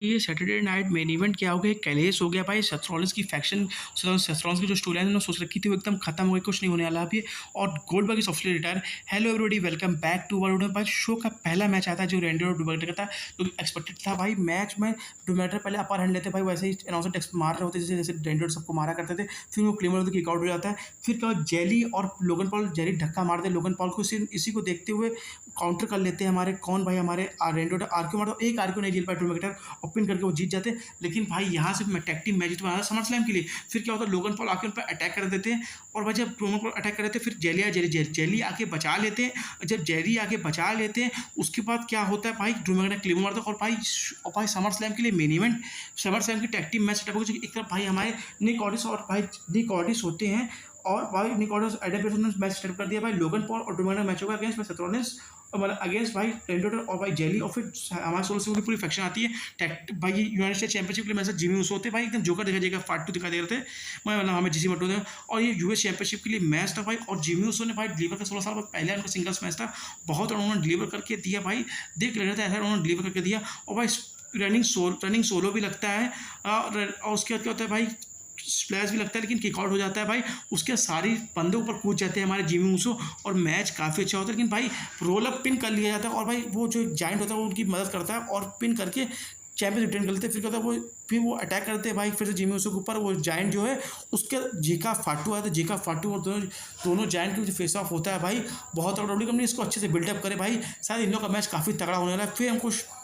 ये Saturday night main event क्या हो गया, कैलेस हो गया भाई। सेथरॉलिन्स की फैक्शन, सेथरॉलिन्स की जो स्टोरी लाइन सोच रखी थी वो एकदम खत्म हो गई, कुछ नहीं होने वाला अभी। और Goldberg is officially retire. Hello everybody, welcome back to world भाई। शो का पहला मैच आता है जो रैंडी और डुमेटर का था, तो एक्सपेक्टेड था भाई मैच में डुमेटर पहले अपर हैंड लेते भाई, वैसे ही अनाउंसर टेक्स्ट मार रहे होते जैसे जैसे रैंडी सबको मारा करते थे। फिर वो क्लेमर किक आउट हो जाता है। फिर क्या, जेली और लोगन पॉल, जेली धक्का मारते हैं लोगन पॉल को। इसी को देखते हुए काउंटर कर लेते हैं हमारे कौन भाई, हमारे रैंडी आरक्यू मारता, एक आरक्यू नहीं झेल पाया डुमेटर, और पिन करके वो जीत जाते। लेकिन भाई यहाँ से टैग टीम मैच तो समर स्लैम के लिए। फिर क्या होता है, लोगन पॉल आके उन पर अटैक कर देते हैं, और भाई जब लोगन पॉल अटैक कर देते हैं फिर जेली आके बचा लेते हैं। जब जेली आके बचा लेते हैं उसके बाद क्या होता है भाई, ड्रूमर क्लेमो मारता है। और भाई समर स्लैम के लिए मेन इवेंट, समर स्लैम की टैग टीम मैच सेटअप होगी। एक तरफ भाई हमारे निक ऑडिस और भाई निक ऑडिस होते हैं, और भाई निक ऑडिस एडम पेस ने मैच सेटअप कर दिया भाई। लोगन पॉल और ड्रूमर मैच होगा अगेंस्ट सेथ रॉलिन्स और मतलब अगेंस्ट भाई रेंडोटर और भाई जेली। और फिर हमारे सोल से पूरी फैक्शन आती है भाई। यूनाइटेड स्टेट चैंपियनशिप के लिए मैच जिमी ऊसो होते हैं भाई, एकदम जोकर देखा जाएगा, फाट टू दिखा दे रहे थे मतलब हमें जीसी मटो थे। और ये यूएस चैंपियनशिप के लिए मैच था भाई, और जिमी ऊसो ने भाई डिलीवर का 16 साल पहले उनका सिंगल्स मैच था, बहुत उन्होंने डिलीवर करके दिया भाई। देख रहे थे ऐसा उन्होंने डिलीवर करके दिया। और भाई रनिंग सोलो भी लगता है, और उसके बाद क्या होता है भाई, स्प्लैश भी लगता है, लेकिन किक आउट हो जाता है भाई। उसके सारी बंदे ऊपर कूद जाते हैं हमारे जिमी ऊसो, और मैच काफ़ी अच्छा होता है। लेकिन भाई रोल अप पिन कर लिया जाता है, और भाई वो जो जाइंट होता है वो उनकी मदद करता है और पिन करके चैंपियन रिटेन कर लेते हैं। फिर क्या होता है वो अटैक करते हैं भाई, फिर से जिमी ऊसो के ऊपर। वो जाइंट जो है उसके जेका फाटू आता है, जेका फाटू और दोनों जाइंट के फेस ऑफ होता है भाई। बहुत डब्ल्यू कंपनी इसको अच्छे से बिल्डअप करे भाई, शायद इन लोग का मैच काफ़ी तगड़ा होने वाला है।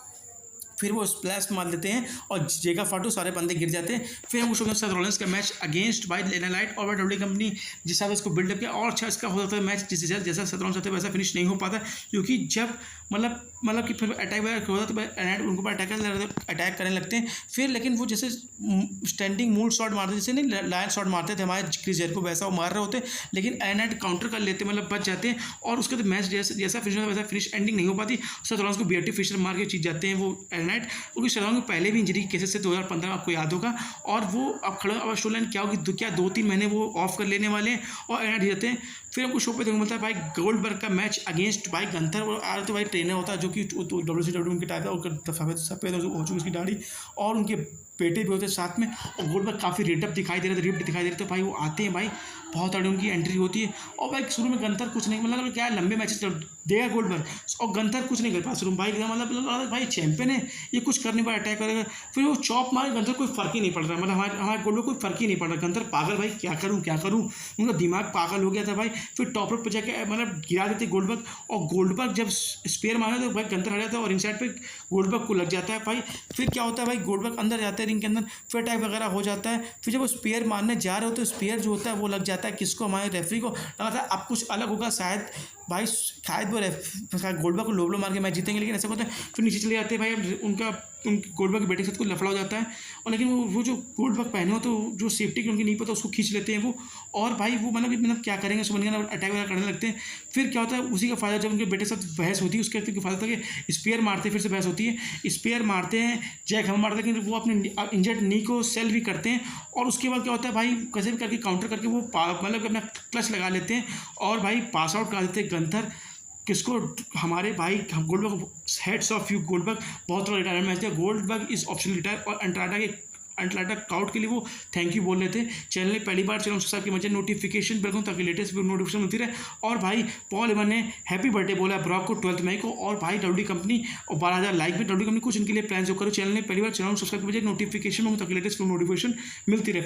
फिर वो स्प्लैश मार देते हैं और जेगा फाटू सारे बंदे गिर जाते हैं। फिर हम उसके साथ रॉलिन्स का मैच अगेंस्ट बाय लेना लाइट और डब्ल्यू कंपनी जिस हिसाब से इसको बिल्डअप किया, और अच्छा इसका हो जाता है मैच जैसा सत्रह रॉलिन्स होते वैसा फिनिश नहीं हो पाता, क्योंकि जब मतलब कि फिर अटैक वगैरह होता तो उनको पर अटैक करने लगते हैं। फिर लेकिन वो जैसे स्टैंडिंग मूड शॉट मारते, जैसे नहीं लाइन शॉट मारते थे हमारे क्रिस जेरिको, वैसा वो मार रहे होते, लेकिन एनाइट काउंटर कर लेते, मतलब बच जाते हैं। और उसके बाद मैच जैसा फिनिश होता है वैसा फिनिश एंडिंग नहीं हो पाती। सत्रह रॉलिन्स को बीआरटी फिशर मार के जीत जाते हैं वो नाइट, क्योंकि शर्मा के पहले भी इंजरी केसेस से 2015 में आपको याद होगा। और वो अब खड़े, अब स्टोरी लाइन क्या होगी, क्या 2-3 महीने वो ऑफ कर लेने वाले हैं और एनाइट जाते हैं। फिर हमको शो पे देखने मिलता है भाई गोल्डबर्ग का मैच अगेंस्ट भाई गंथर। और आर तो भाई ट्रेनर होता है जो कि WCW उनके टाइप है, सफ़ेद हो चुकी उसकी दाढ़ी, और उनके बेटे भी होते हैं साथ में। और गोल्डबर्ग काफ़ी रिप्ड दिखाई दे रहे थे भाई। वो आते हैं भाई, बहुत सारी उनकी एंट्री होती है। और भाई शुरू में गंथर कुछ नहीं, मतलब क्या लंबे मैचेस देगा गोल्डबर्ग, और गंथर कुछ नहीं कर पाया शुरू में भाई, मतलब भाई चैंपियन है ये, कुछ कर नहीं पाया, अटैक करेगा। फिर वो चॉप मारे, गंथर कोई फर्क ही नहीं पड़ रहा, मतलब हमारे गोल्डबर्ग कोई फर्क ही नहीं पड़ रहा। गंथर पागल भाई, क्या करूँ, उनका दिमाग पागल हो गया था भाई। फिर टॉप रोप पे जाके मतलब गिरा देते गोल्डबर्ग, और गोल्डबर्ग जब स्पेयर मारा तो भाई गंथर हट जाता है और इनसाइड पे गोल्डबर्ग को लग जाता है भाई। फिर क्या होता है भाई, गोल्डबर्ग अंदर जाता है रिंग के अंदर, फिर अटैक वगैरह हो जाता है। फिर जब वो स्पेयर मारने जा रहे हो तो स्पेयर जो होता है वो लग जाता है किसको, हमारे रेफरी को। लगा था अब कुछ अलग होगा शायद भाई, शायद वो गोल्डबर्ग को लोबलो मार के मैच जीतेंगे, लेकिन ऐसा होता है फिर नीचे चले जाते हैं भाई। उनके गोल्डबर्ग के बेटे के साथ कोई लफड़ा हो जाता है, और लेकिन वो जो गोल्डबर्ग पहने हो तो जो सेफ्टी की उनकी नहीं पता उसको खींच लेते हैं वो। और भाई वो मतलब क्या करेंगे समझ नहीं, अटैक वगैरह करने लगते हैं। फिर क्या होता है उसी का फायदा, जब उनके बेटे के साथ बहस होती है उसके फायदा था कि स्पेयर मारते हैं, फिर से बहस होती है, स्पेयर मारते हैं, जैक हम मारते हैं, लेकिन वो अपने इंजर्ड नी को सेल भी करते हैं। और उसके बाद क्या होता है भाई, कैसे भी करके काउंटर करके वो मतलब अपना क्लच लगा लेते हैं, और भाई पास आउट करा देते हैं गंथर किसको, हमारे भाई Goldberg. Heads of you Goldberg, बहुत बड़ा रिटायरमेंट मैच है। गोल्डबर्ग इज ऑप्शनल रिटायर, और अंटलाटा काउट के लिए वो थैंक यू बोल रहे थे। चैनल ने पहली बार चैनल सब्सक्राइब की मजे नोटिफिकेशन बिल्कुल, ताकि लेटेस्ट नोटिफिकेशन मिलती रहे। और भाई पॉल एवन ने हैप्पी बर्थडे बोला ब्रॉक को 12 मई को, और भाई डब्ल्यू कंपनी और 12,000 लाइक में डब्ल्यू कंपनी कुछ इनके लिए प्लान जो करो। चैनल ने पहली बार चैनल सब्सक्राइब की मजे नोटिफिकेशन में, ताकि लेटेस्ट नोटिफिकेशन मिलती रहे।